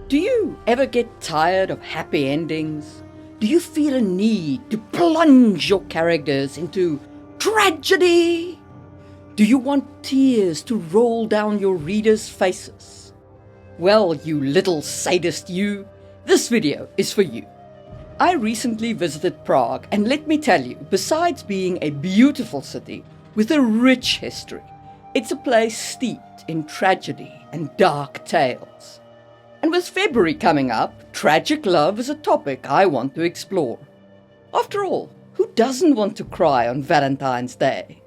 Do you ever get tired of happy endings? Do you feel a need to plunge your characters into tragedy? Do you want tears to roll down your readers' faces? Well, you little sadist you, this video is for you. I recently visited Prague, and let me tell you, besides being a beautiful city with a rich history, it's a place steeped in tragedy and dark tales. And with February coming up, tragic love is a topic I want to explore. After all, who doesn't want to cry on Valentine's Day?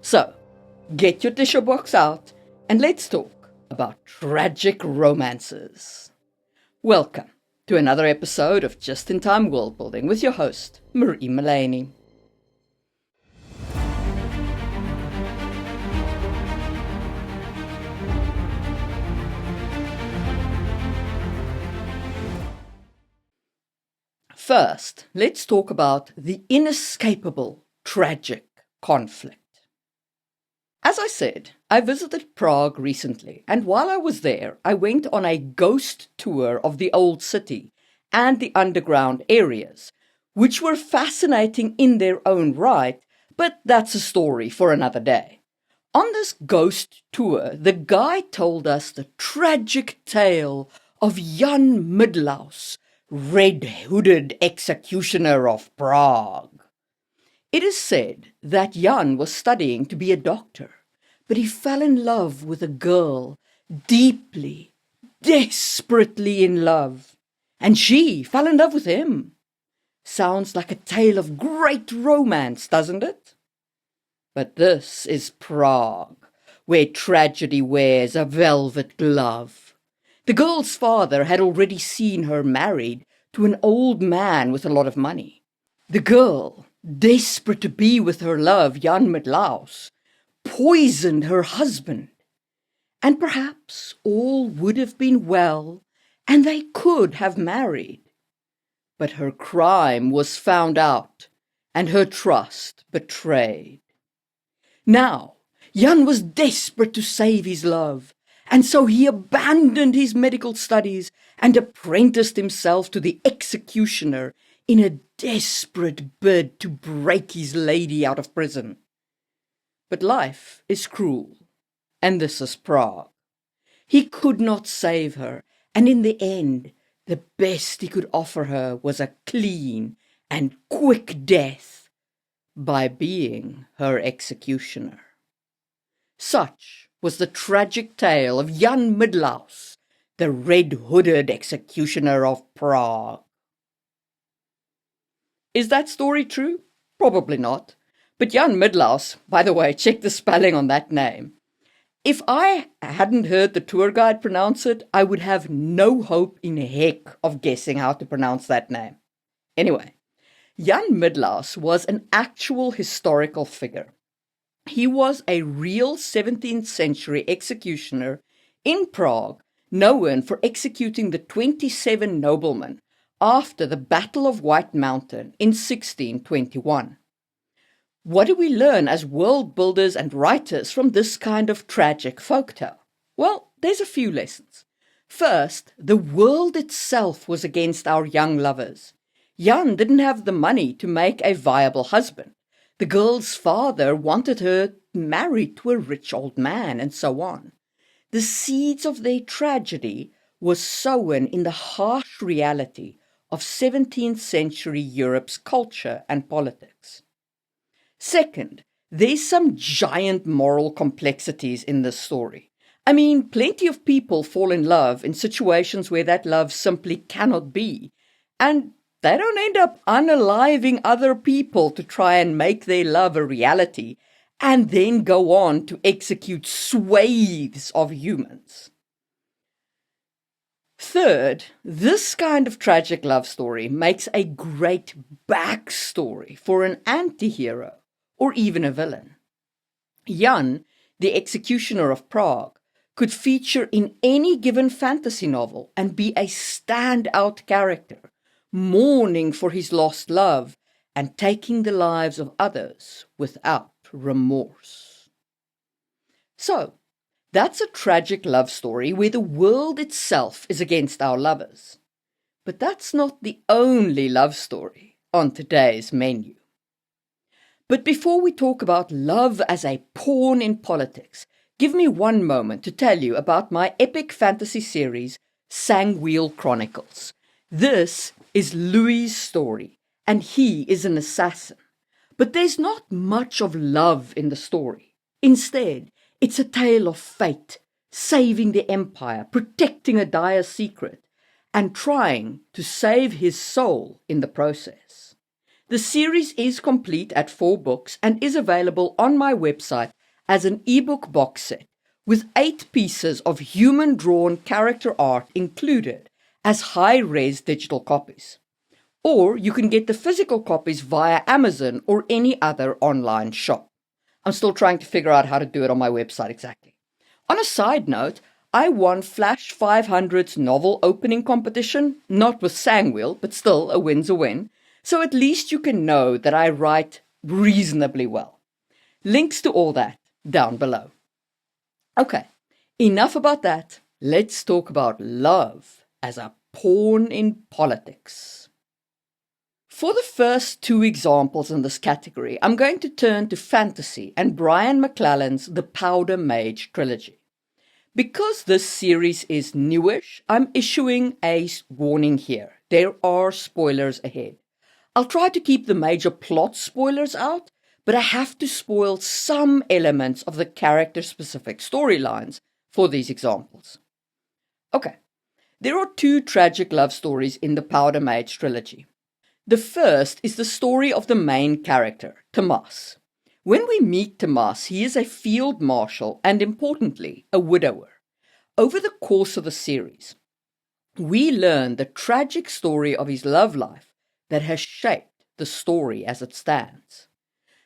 So, get your tissue box out and let's talk about tragic romances. Welcome to another episode of Just in Time Worldbuilding with your host, Marie Mullaney. First, let's talk about the inescapable tragic conflict. As I said, I visited Prague recently, and while I was there, I went on a ghost tour of the old city and the underground areas, which were fascinating in their own right, but that's a story for another day. On this ghost tour, the guide told us the tragic tale of Jan Midlaus, red-hooded executioner of Prague. It is said that Jan was studying to be a doctor, but he fell in love with a girl, deeply, desperately in love, and she fell in love with him. Sounds like a tale of great romance, doesn't it? But this is Prague, where tragedy wears a velvet glove. The girl's father had already seen her married to an old man with a lot of money. The girl, desperate to be with her love, Jan Midlaus, poisoned her husband. And perhaps all would have been well, and they could have married. But her crime was found out, and her trust betrayed. Now, Jan was desperate to save his love, and so he abandoned his medical studies and apprenticed himself to the executioner in a desperate bid to break his lady out of prison. But life is cruel, and this is Prague. He could not save her, and in the end, the best he could offer her was a clean and quick death by being her executioner. Such was the tragic tale of Jan Midlaus, the red-hooded executioner of Prague. Is that story true? Probably not. But Jan Midlaus, by the way, check the spelling on that name. If I hadn't heard the tour guide pronounce it, I would have no hope in heck of guessing how to pronounce that name. Anyway, Jan Midlaus was an actual historical figure. He was a real 17th century executioner in Prague, known for executing the 27 noblemen after the Battle of White Mountain in 1621. What do we learn as world builders and writers from this kind of tragic folktale? Well, there's a few lessons. First, the world itself was against our young lovers. Jan didn't have the money to make a viable husband. The girl's father wanted her married to a rich old man, and so on. The seeds of their tragedy were sown in the harsh reality of 17th century Europe's culture and politics. Second, there's some giant moral complexities in this story. I mean, plenty of people fall in love in situations where that love simply cannot be, and they don't end up unaliving other people to try and make their love a reality, and then go on to execute swathes of humans. Third, this kind of tragic love story makes a great backstory for an anti-hero or even a villain. Jan, the executioner of Prague, could feature in any given fantasy novel and be a standout character, mourning for his lost love and taking the lives of others without remorse. So, That's a tragic love story where the world itself is against our lovers. But that's not the only love story on today's menu. But before we talk about love as a pawn in politics, give me one moment to tell you about my epic fantasy series, Sangwheel Chronicles. This is Louis's story, and he is an assassin. But there's not much of love in the story. Instead, it's a tale of fate, saving the empire, protecting a dire secret, and trying to save his soul in the process. The series is complete at 4 books and is available on my website as an ebook box set with 8 pieces of human-drawn character art included as high-res digital copies. Or you can get the physical copies via Amazon or any other online shop. I'm still trying to figure out how to do it on my website exactly. On a side note, I won Flash 500's novel opening competition, not with Sangwheel, but still a win's a win, so at least you can know that I write reasonably well. Links to all that down below. Okay, enough about that. Let's talk about love as a pawn in politics. For the first 2 examples in this category, I'm going to turn to fantasy and Brian McClellan's The Powder Mage trilogy. Because this series is newish, I'm issuing a warning here. There are spoilers ahead. I'll try to keep the major plot spoilers out, but I have to spoil some elements of the character-specific storylines for these examples. Okay, there are 2 tragic love stories in the Powder Mage trilogy. The first is the story of the main character, Tomas. When we meet Tomas, he is a field marshal and, importantly, a widower. Over the course of the series, we learn the tragic story of his love life that has shaped the story as it stands.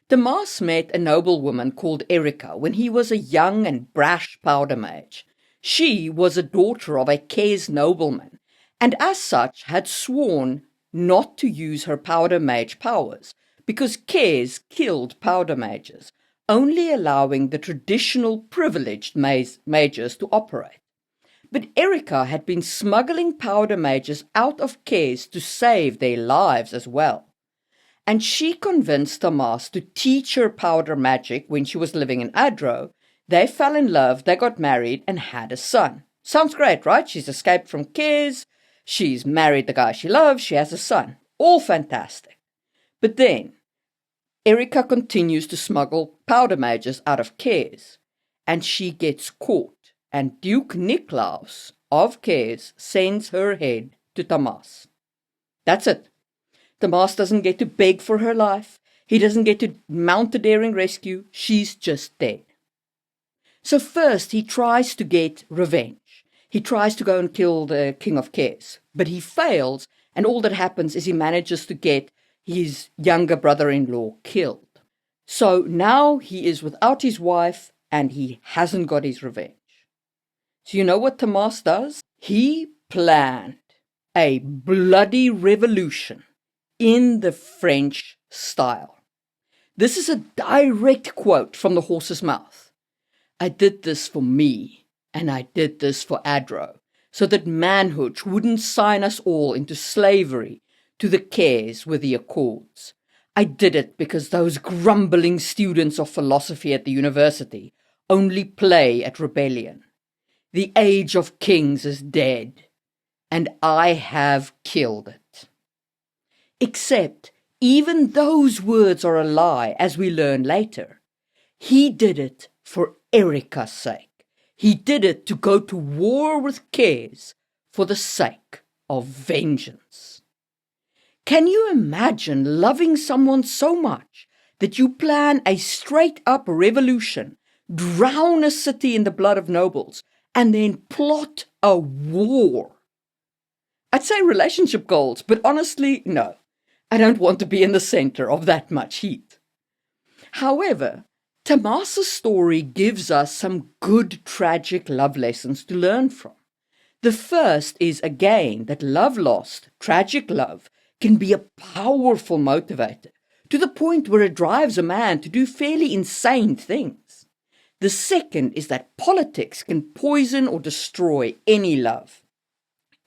Tomas met a noblewoman called Erica when he was a young and brash powder mage. She was a daughter of a Kes nobleman, and as such had sworn not to use her powder mage powers, because Kes killed powder mages, only allowing the traditional privileged mages to operate. But Erica had been smuggling powder mages out of Kes to save their lives as well. And she convinced Tomas to teach her powder magic when she was living in Adro. They fell in love, they got married, and had a son. Sounds great, right? She's escaped from Kes, she's married the guy she loves, she has a son. All fantastic. But then, Erica continues to smuggle powder mages out of Kes, and she gets caught, and Duke Niklaus of Kes sends her head to Tomas. That's it. Tomas doesn't get to beg for her life. He doesn't get to mount a daring rescue. She's just dead. So first he tries to get revenge. He tries to go and kill the king of Kes, but he fails, and all that happens is he manages to get his younger brother-in-law killed. So now he is without his wife, and he hasn't got his revenge. So you know what Tomas does? He planned a bloody revolution in the French style. This is a direct quote from the horse's mouth. I did this for me, and I did this for Adro, so that manhood wouldn't sign us all into slavery to the Kes with the Accords. I did it because those grumbling students of philosophy at the university only play at rebellion. The age of kings is dead, and I have killed it. Except even those words are a lie, as we learn later. He did it for Erica's sake. He did it to go to war with Kes for the sake of vengeance. Can you imagine loving someone so much that you plan a straight-up revolution, drown a city in the blood of nobles, and then plot a war? I'd say relationship goals, but honestly, no. I don't want to be in the center of that much heat. However, Tomas's story gives us some good tragic love lessons to learn from. The first is, again, that love lost, tragic love, can be a powerful motivator, to the point where it drives a man to do fairly insane things. The second is that politics can poison or destroy any love.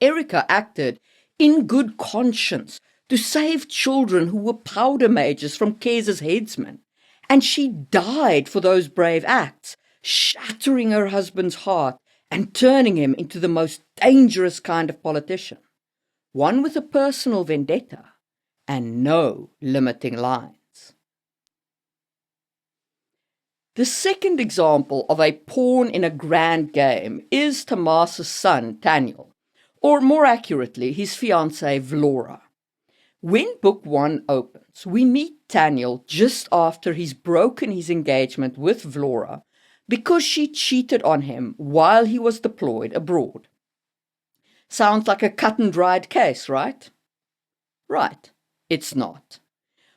Erica acted in good conscience to save children who were powder mages from Kes's headsmen, and she died for those brave acts, shattering her husband's heart and turning him into the most dangerous kind of politician, one with a personal vendetta and no limiting lines. The second example of a pawn in a grand game is Tomas's son, Daniel, or more accurately, his fiancée, Vlora. When Book 1 opens, we meet Daniel just after he's broken his engagement with Vlora because she cheated on him while he was deployed abroad. Sounds like a cut-and-dried case, right? Right, it's not.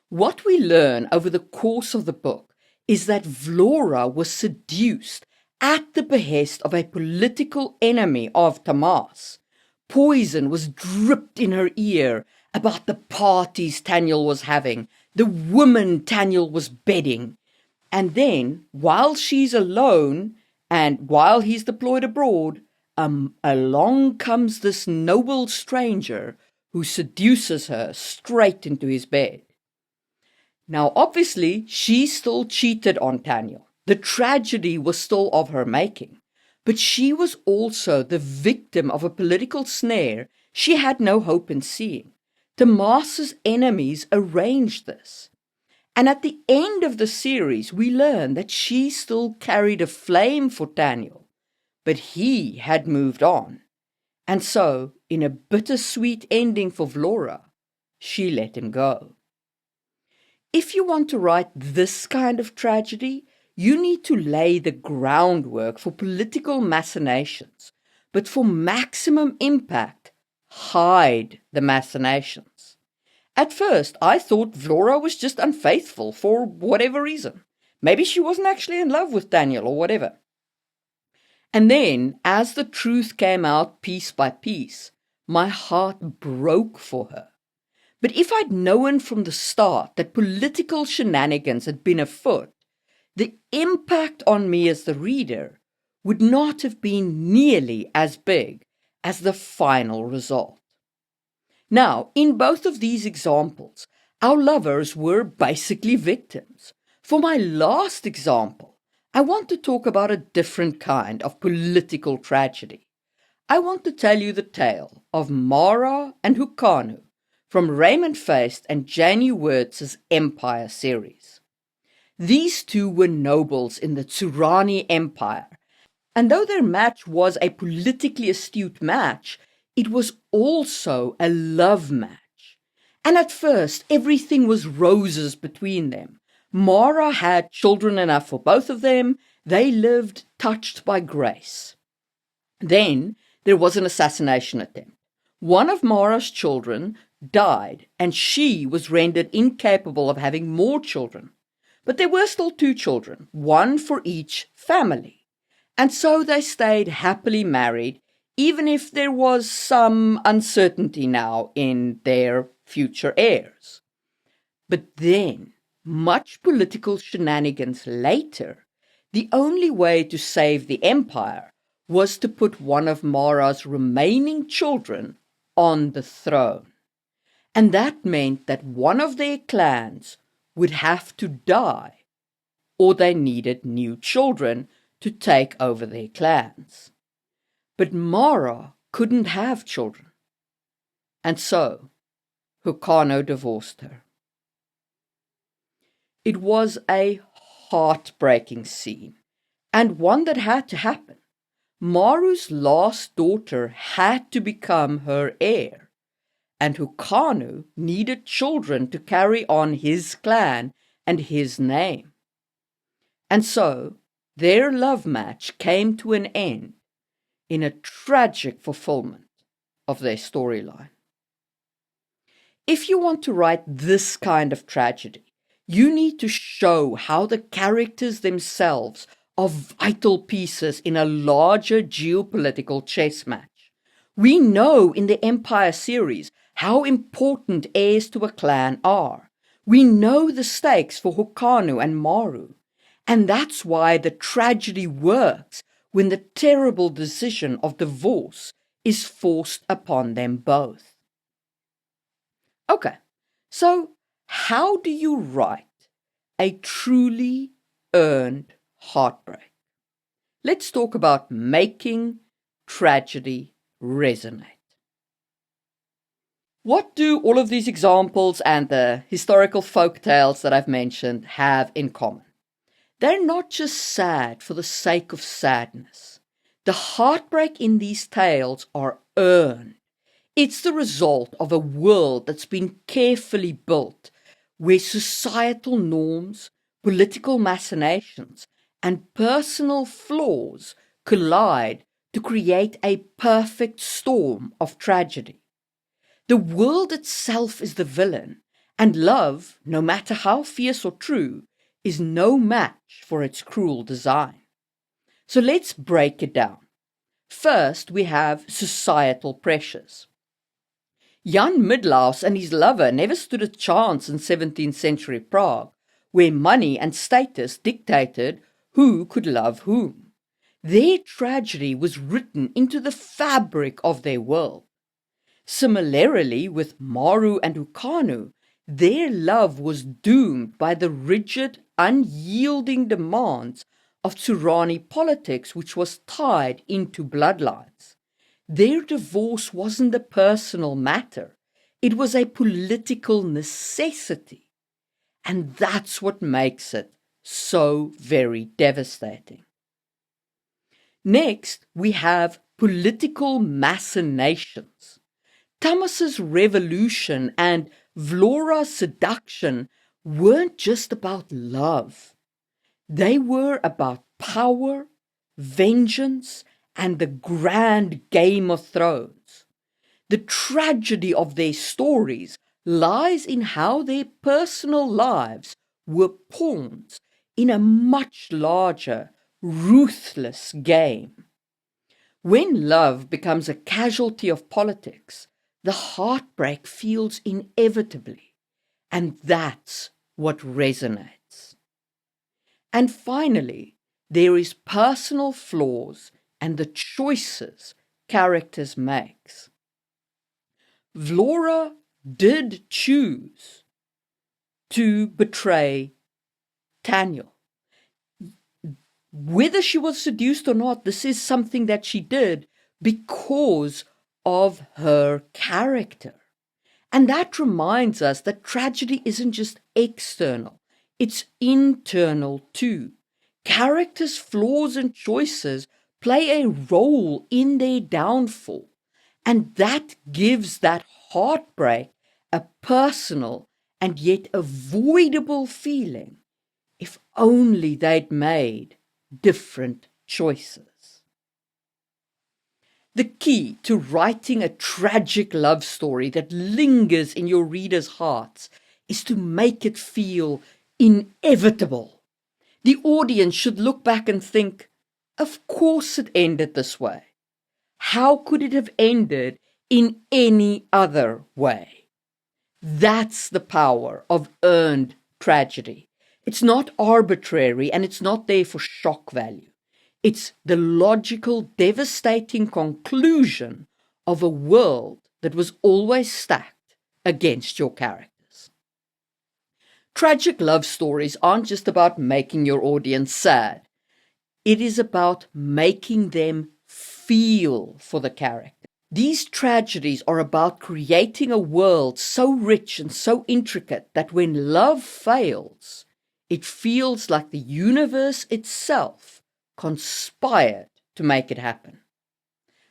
What we learn over the course of the book is that Vlora was seduced at the behest of a political enemy of Tomas. Poison was dripped in her ear about the parties Daniel was having, the woman Daniel was bedding. And then, while she's alone and while he's deployed abroad, along comes this noble stranger who seduces her straight into his bed. Now, obviously, she still cheated on Daniel. The tragedy was still of her making. But she was also the victim of a political snare she had no hope in seeing. Tomas's enemies arranged this. And at the end of the series, we learn that she still carried a flame for Daniel, but he had moved on. And so, in a bittersweet ending for Vlora, she let him go. If you want to write this kind of tragedy, you need to lay the groundwork for political machinations, but for maximum impact, hide the machinations. At first, I thought Vlora was just unfaithful for whatever reason. Maybe she wasn't actually in love with Daniel or whatever. And then, as the truth came out piece by piece, my heart broke for her. But if I'd known from the start that political shenanigans had been afoot, the impact on me as the reader would not have been nearly as big as the final result. Now, in both of these examples, our lovers were basically victims. For my last example, I want to talk about a different kind of political tragedy. I want to tell you the tale of Mara and Hukanu from Raymond Feist and Janie Wirtz's Empire series. These two were nobles in the Tsurani Empire, and though their match was a politically astute match, it was also a love match. And at first, everything was roses between them. Mara had children enough for both of them. They lived touched by grace. Then there was an assassination attempt. One of Mara's children died, and she was rendered incapable of having more children. But there were still 2 children, one for each family. And so they stayed happily married, even if there was some uncertainty now in their future heirs. But then, much political shenanigans later, the only way to save the empire was to put one of Mara's remaining children on the throne. And that meant that one of their clans would have to die, or they needed new children to take over their clans. But Mara couldn't have children, and so Hukano divorced her. It was a heartbreaking scene, and one that had to happen. Maru's last daughter had to become her heir, and Hukanu needed children to carry on his clan and his name. And so their love match came to an end in a tragic fulfillment of their storyline. If you want to write this kind of tragedy, you need to show how the characters themselves are vital pieces in a larger geopolitical chess match. We know in the Empire series how important heirs to a clan are. We know the stakes for Hukanu and Maru. And that's why the tragedy works when the terrible decision of divorce is forced upon them both. Okay, so how do you write a truly earned heartbreak? Let's talk about making tragedy resonate. What do all of these examples and the historical folk tales that I've mentioned have in common? They're not just sad for the sake of sadness. The heartbreak in these tales are earned. It's the result of a world that's been carefully built, where societal norms, political machinations, and personal flaws collide to create a perfect storm of tragedy. The world itself is the villain, and love, no matter how fierce or true, is no match for its cruel design. So let's break it down. First, we have societal pressures. Jan Midlaus and his lover never stood a chance in 17th century Prague, where money and status dictated who could love whom. Their tragedy was written into the fabric of their world. Similarly, with Maru and Ukanu, their love was doomed by the rigid, unyielding demands of Tsurani politics, which was tied into bloodlines. Their divorce wasn't a personal matter. It was a political necessity. And that's what makes it so very devastating. Next, we have political machinations. Thomas's revolution and Vlora's seduction weren't just about love. They were about power, vengeance, and the grand Game of Thrones. The tragedy of their stories lies in how their personal lives were pawns in a much larger, ruthless game. When love becomes a casualty of politics, the heartbreak feels inevitably, and that's what resonates. And finally, there is personal flaws and the choices characters make. Vlora did choose to betray Daniel. Whether she was seduced or not, this is something that she did because of her character. And that reminds us that tragedy isn't just external, it's internal too. Characters' flaws and choices play a role in their downfall, and that gives that heartbreak a personal and yet avoidable feeling, if only they'd made different choices. The key to writing a tragic love story that lingers in your readers' hearts is to make it feel inevitable. The audience should look back and think, of course it ended this way. How could it have ended in any other way? That's the power of earned tragedy. It's not arbitrary and it's not there for shock value. It's the logical, devastating conclusion of a world that was always stacked against your characters. Tragic love stories aren't just about making your audience sad. It is about making them feel for the character. These tragedies are about creating a world so rich and so intricate that when love fails, it feels like the universe itself conspired to make it happen.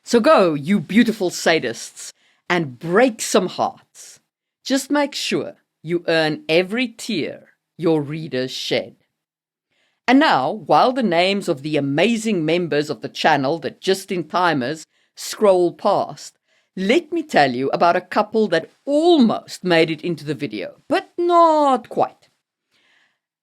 So go, you beautiful sadists, and break some hearts. Just make sure you earn every tear your readers shed. And now, while the names of the amazing members of the channel, the Just-in-Timers, scroll past, let me tell you about a couple that almost made it into the video, but not quite.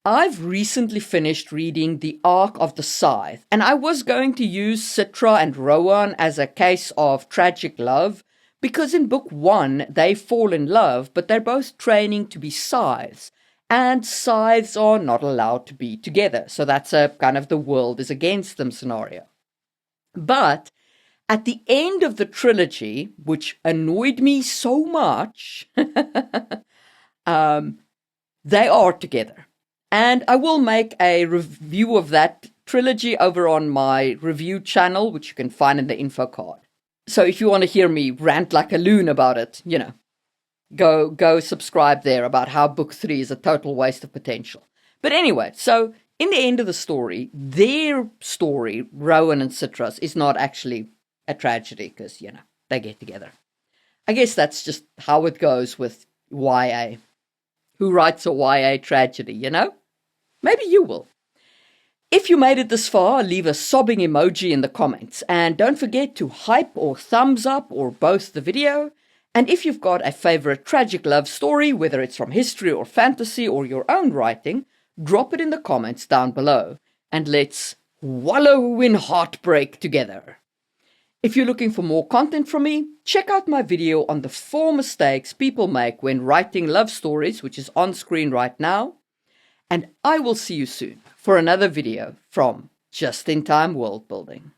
I've recently finished reading The Ark of the Scythe, and I was going to use Citra and Rowan as a case of tragic love, because in book 1 they fall in love, but they're both training to be scythes, and scythes are not allowed to be together. So that's a kind of the world is against them scenario. But at the end of the trilogy, which annoyed me so much, they are together. And I will make a review of that trilogy over on my review channel, which you can find in the info card. So if you want to hear me rant like a loon about it, go subscribe there about how book 3 is a total waste of potential. But anyway, so in the end of the story, their story, Rowan and Citrus, is not actually a tragedy because, they get together. I guess that's just how it goes with YA. Who writes a YA tragedy, Maybe you will. If you made it this far, leave a sobbing emoji in the comments. And don't forget to hype or thumbs up or both the video. And if you've got a favorite tragic love story, whether it's from history or fantasy or your own writing, drop it in the comments down below. And let's wallow in heartbreak together. If you're looking for more content from me, check out my video on the 4 mistakes people make when writing love stories, which is on screen right now. And I will see you soon for another video from Just in Time World Building.